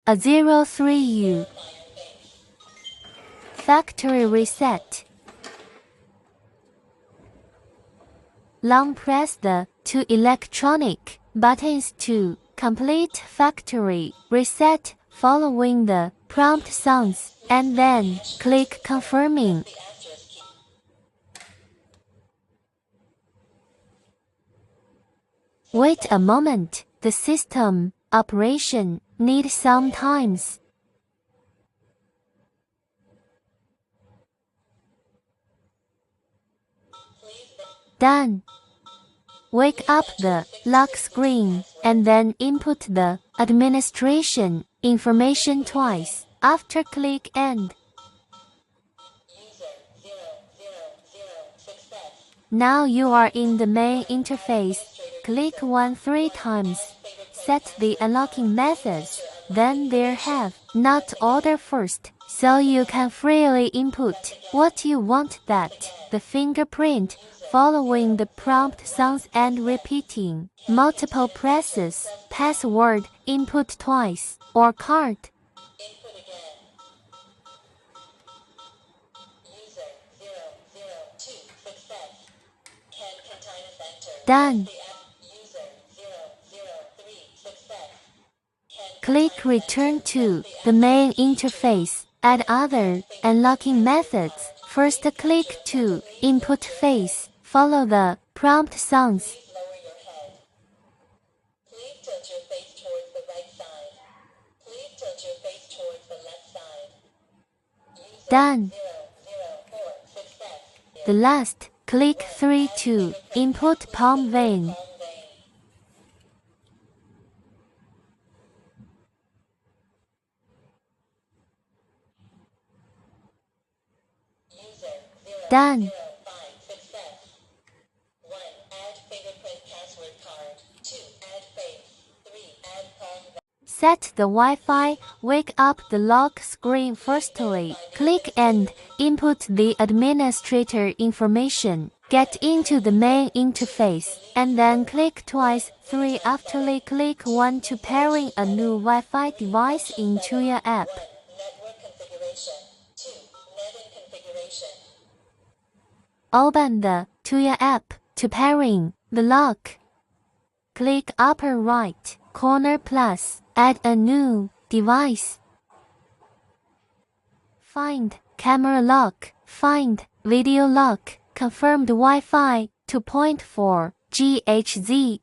A03U. Factory reset. Long press the two electronic buttons to complete factory reset following the prompt sounds, and then click confirming. Wait a moment, the system operation needs some time. Done. Wake up the lock screen, and then input the administration information twice. After click End. Now you are in the main interface. Click 1 3 times. Set the unlocking methods. Then there have not order first, so you can freely input what you want, that the fingerprint, following the prompt sounds and repeating multiple presses, password input twice, or card. Done. Click Return to the main interface. Add other unlocking methods. First click to input phase. Follow the prompt sounds. Done. The last, click 3 to input palm vein. Done. Set the Wi-Fi, wake up the lock screen firstly. Click and input the administrator information. Get into the main interface, and then click twice 3 afterly click 1 to pairing a new Wi-Fi device in Tuya app. Open the Tuya app to pairing the lock. Click upper right corner plus, add a new device. Find camera lock, find video lock, confirmed Wi-Fi 2.4 GHz.